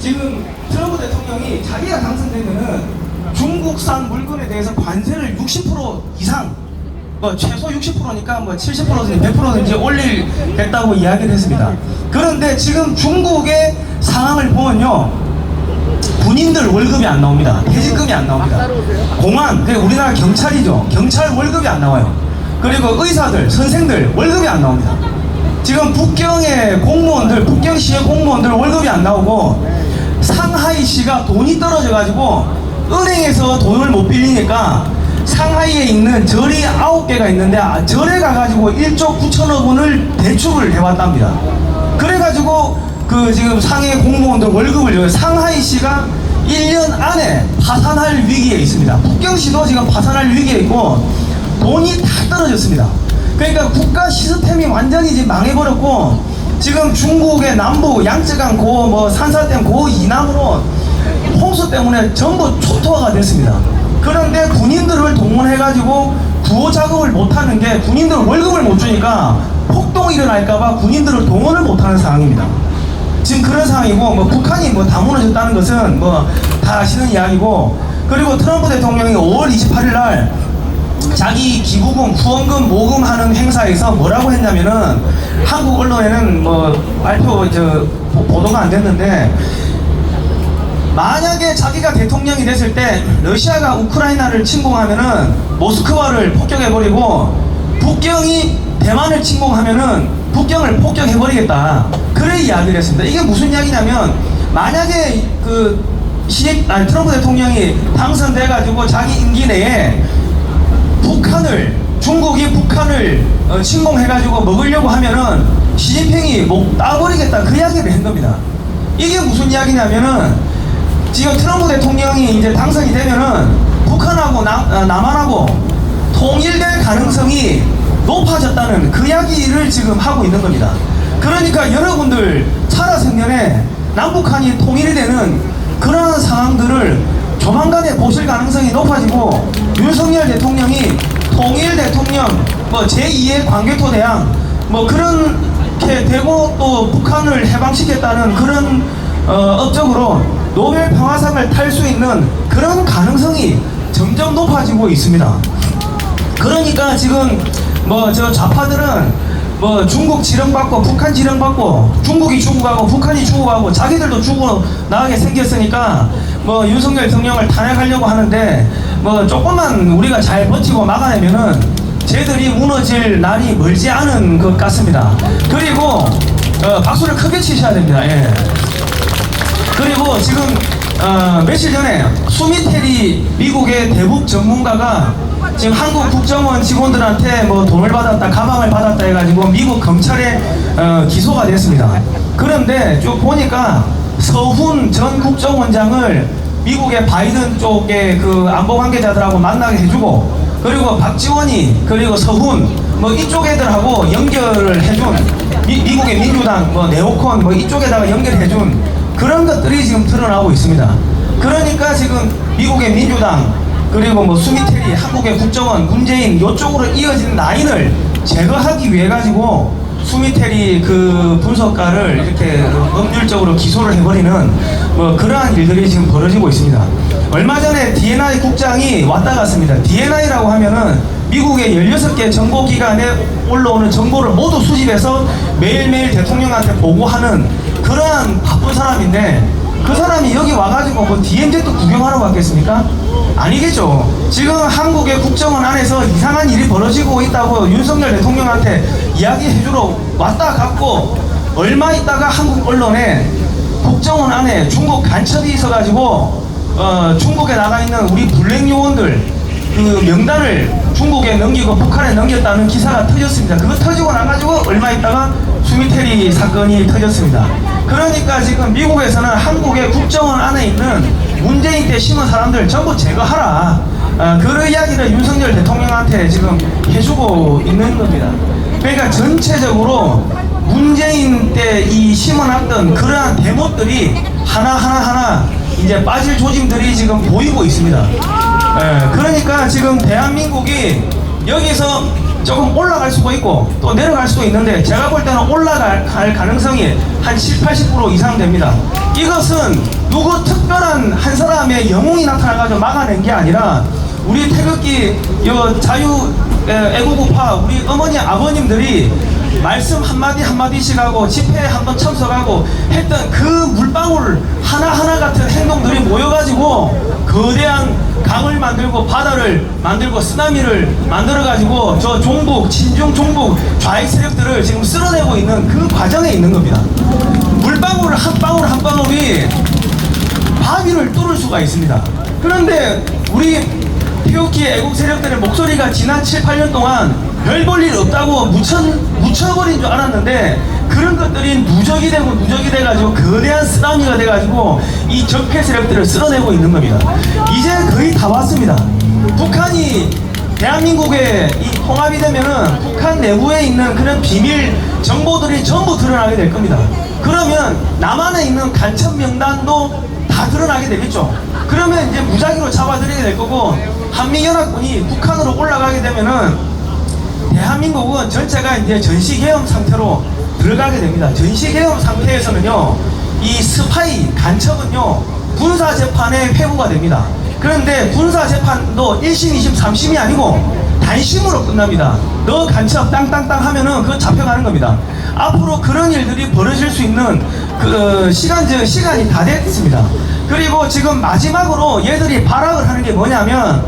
지금 트럼프 대통령이 자기가 당선되면은 중국산 물건에 대해서 관세를 60% 이상, 최소 60%니까 70%든지 100%든지 올리겠다고 이야기를 했습니다. 그런데 지금 중국의 상황을 보면요, 군인들 월급이 안 나옵니다. 퇴직금이 안 나옵니다. 공안, 우리나라 경찰이죠. 경찰 월급이 안 나와요. 그리고 의사들, 선생들 월급이 안 나옵니다. 지금 북경의 공무원들, 북경시의 공무원들 월급이 안 나오고, 상하이시가 돈이 떨어져가지고 은행에서 돈을 못 빌리니까 상하이에 있는 절이 9개가 있는데 절에 가가지고 1조 9천억 원을 대출을 해왔답니다. 그래가지고 지금 상해 공무원들 월급을 상하이시가 1년 안에 파산할 위기에 있습니다. 북경시도 지금 파산할 위기에 있고 돈이 다 떨어졌습니다. 그러니까 국가 시스템이 완전히 지금 망해버렸고, 지금 중국의 남부 양쯔강 산사댐 이남으로 홍수 때문에 전부 초토화가 됐습니다. 그런데 군인들을 동원해가지고 구호 작업을 못하는 게, 군인들 월급을 못 주니까 폭동이 일어날까봐 군인들을 동원을 못하는 상황입니다. 지금 그런 상황이고, 북한이 다 무너졌다는 것은 다 아시는 이야기고, 그리고 트럼프 대통령이 5월 28일 날 자기 기부금, 후원금 모금하는 행사에서 뭐라고 했냐면은, 한국 언론에는 보도가 안 됐는데, 만약에 자기가 대통령이 됐을 때 러시아가 우크라이나를 침공하면은 모스크바를 폭격해버리고, 북경이 대만을 침공하면은 북경을 폭격해버리겠다, 그래 이야기를 했습니다. 이게 무슨 이야기냐면, 만약에 트럼프 대통령이 당선돼가지고 자기 임기 내에 중국이 북한을 침공해가지고 먹으려고 하면은 시진핑이 목 따버리겠다, 그 이야기를 한 겁니다. 이게 무슨 이야기냐면은, 지금 트럼프 대통령이 이제 당선이 되면은 북한하고 남한하고 통일될 가능성이 높아졌다는 그 이야기를 지금 하고 있는 겁니다. 그러니까 여러분들 살아생전에 남북한이 통일이 되는 그러한 상황들을 조만간에 보실 가능성이 높아지고, 윤석열 대통령이 통일 대통령, 제2의 광개토대왕, 그렇게 되고 또 북한을 해방시켰다는 그런 업적으로 노벨 평화상을 탈 수 있는 그런 가능성이 점점 높아지고 있습니다. 그러니까 지금 좌파들은 중국 지령받고 북한 지령받고, 중국이 죽어가고 북한이 죽어가고 자기들도 죽어나가게 생겼으니까 윤석열 대통령을 탄핵하려고 하는데, 조금만 우리가 잘 버티고 막아내면은 쟤들이 무너질 날이 멀지 않은 것 같습니다. 그리고 박수를 크게 치셔야 됩니다. 예. 그리고 지금 며칠 전에 수미테리 미국의 대북 전문가가 지금 한국 국정원 직원들한테 돈을 받았다, 가방을 받았다 해가지고 미국 검찰에 기소가 됐습니다. 그런데 쭉 보니까 서훈 전 국정원장을 미국의 바이든 쪽의 안보 관계자들하고 만나게 해주고, 그리고 박지원이, 그리고 서훈 이쪽 애들하고 연결을 해준, 미국의 민주당 네오콘 이쪽에다가 연결해준 그런 것들이 지금 드러나고 있습니다. 그러니까 지금 미국의 민주당, 그리고 수미테리, 한국의 국정원, 문재인 이쪽으로 이어진 라인을 제거하기 위해 가지고 수미테리 분석가를 이렇게 법률적으로 기소를 해버리는 그러한 일들이 지금 벌어지고 있습니다. 얼마 전에 DNI 국장이 왔다 갔습니다. DNI라고 하면은 미국의 16개 정보기관에 올라오는 정보를 모두 수집해서 매일매일 대통령한테 보고하는 그러한 바쁜 사람인데, 그 사람이 여기 와가지고 DMZ도 구경하러 왔겠습니까? 아니겠죠. 지금 한국의 국정원 안에서 이상한 일이 벌어지고 있다고 윤석열 대통령한테 이야기해주러 왔다 갔고, 얼마 있다가 한국 언론에 국정원 안에 중국 간첩이 있어가지고 중국에 나가 있는 우리 블랙 요원들 명단을 중국에 넘기고 북한에 넘겼다는 기사가 터졌습니다. 그거 터지고 나가지고 얼마 있다가 수미테리 사건이 터졌습니다. 그러니까 지금 미국에서는 한국의 국정원 안에 있는 문재인 때 심은 사람들 전부 제거하라, 그런 이야기를 윤석열 대통령한테 지금 해주고 있는 겁니다. 그러니까 전체적으로 문재인 때 이 심어놨던 그러한 대못들이 하나하나 이제 빠질 조짐들이 지금 보이고 있습니다. 그러니까 지금 대한민국이 여기서 조금 올라갈 수도 있고 또 내려갈 수도 있는데 제가 볼 때는 올라갈 가능성이 한 70~80% 이상 됩니다. 이것은 누구 특별한 한 사람의 영웅이 나타나가지고 막아낸 게 아니라 우리 태극기 자유 애국우파 우리 어머니 아버님들이 말씀 한마디 한마디씩 하고 집회에 한번 참석하고 했던 그 물방울 하나하나 같은 행동들이 모여가지고 거대한 강을 만들고 바다를 만들고 쓰나미를 만들어가지고 저 종북, 친중 종북 좌익 세력들을 지금 쓸어내고 있는 그 과정에 있는 겁니다. 물방울 한 방울 한 방울이 바위를 뚫을 수가 있습니다. 그런데 우리 태극기 애국 세력들의 목소리가 지난 7~8년 동안 별 볼 일 없다고 묻혀버린 줄 알았는데 그런 것들이 누적이 되고 누적이 돼가지고 거대한 쓰나미가 돼가지고 이 적폐 세력들을 쓸어내고 있는 겁니다. 이제 거의 다 왔습니다. 북한이 대한민국에 이 통합이 되면은 북한 내부에 있는 그런 비밀 정보들이 전부 드러나게 될 겁니다. 그러면 남한에 있는 간첩 명단도 다 드러나게 되겠죠. 그러면 이제 무작위로 잡아들이게 될 거고 한미연합군이 북한으로 올라가게 되면은 대한민국은 전체가 이제 전시계엄 상태로 들어가게 됩니다. 전시계엄 상태에서는요, 이 스파이, 간첩은요, 군사재판에 회부가 됩니다. 그런데 군사재판도 1심, 2심, 3심이 아니고 단심으로 끝납니다. 너 간첩 땅땅땅 하면은 그거 잡혀가는 겁니다. 앞으로 그런 일들이 벌어질 수 있는 그 시간이 다 됐습니다. 그리고 지금 마지막으로 얘들이 발악을 하는 게 뭐냐면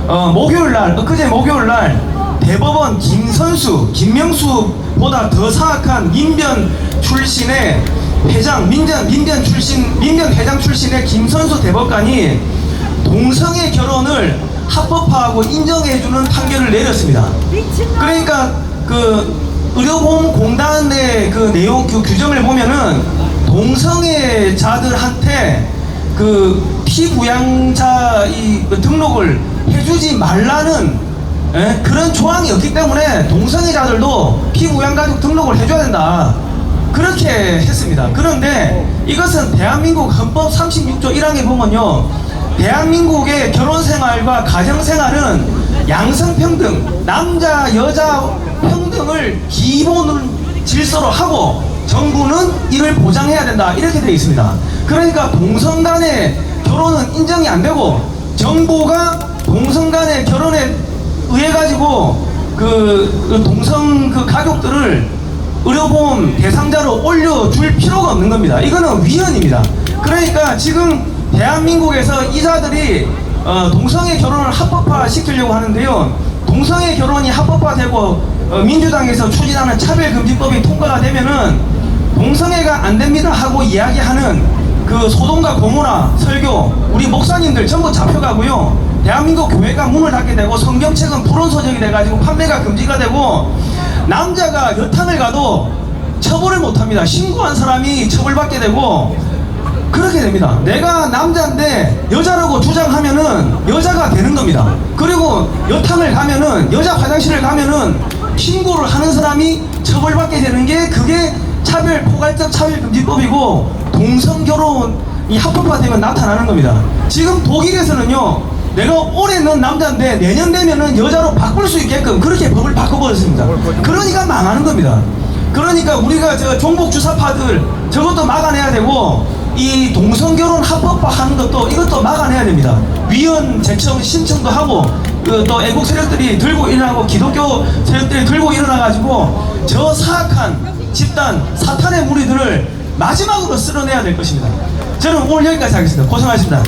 목요일날, 엊그제 목요일날 대법원 김선수, 김명수보다 더 사악한 민변 출신의 회장, 민변 회장 출신의 김선수 대법관이 동성애 결혼을 합법화하고 인정해주는 판결을 내렸습니다. 그러니까 그 의료보험공단의 그 내용, 그 규정을 보면은 동성애자들한테 그 피부양자 등록을 해주지 말라는 그런 조항이 없기 때문에 동성애자들도 피부양가족 등록을 해줘야 된다. 그렇게 했습니다. 그런데 이것은 대한민국 헌법 36조 1항에 보면요, 대한민국의 결혼생활과 가정생활은 양성평등, 남자 여자 평등을 기본 질서로 하고 정부는 이를 보장해야 된다, 이렇게 되어 있습니다. 그러니까 동성 간의 결혼은 인정이 안 되고 정부가 동성 간의 결혼에 의해 가지고 그 동성 그 가족들을 의료보험 대상자로 올려줄 필요가 없는 겁니다. 이거는 위헌입니다. 그러니까 지금 대한민국에서 이자들이 동성애 결혼을 합법화 시키려고 하는데요, 동성애 결혼이 합법화되고 민주당에서 추진하는 차별금지법이 통과가 되면은 동성애가 안 됩니다 하고 이야기하는 그 소동과 고모나 설교 우리 목사님들 전부 잡혀가고요, 대한민국 교회가 문을 닫게 되고 성경책은 불온서적이 돼가지고 판매가 금지가 되고 남자가 여탕을 가도 처벌을 못합니다. 신고한 사람이 처벌받게 되고 그렇게 됩니다. 내가 남자인데 여자라고 주장하면은 여자가 되는 겁니다. 그리고 여탕을 가면은, 여자 화장실을 가면은 신고를 하는 사람이 처벌받게 되는 게 그게 포괄적 차별금지법이고 동성결혼이 합법화되면 나타나는 겁니다. 지금 독일에서는요, 내가 올해는 남자인데 내년 되면은 여자로 바꿀 수 있게끔 그렇게 법을 바꿔버렸습니다. 그러니까 망하는 겁니다. 그러니까 우리가 저 종북 주사파들 저것도 막아내야 되고 이 동성결혼 합법화하는 것도 이것도 막아내야 됩니다. 위헌 제청 신청도 하고 또 애국 세력들이 들고 일어나고 기독교 세력들이 들고 일어나가지고 저 사악한 집단 사탄의 무리들을 마지막으로 쓸어내야 될 것입니다. 저는 오늘 여기까지 하겠습니다. 고생하셨습니다.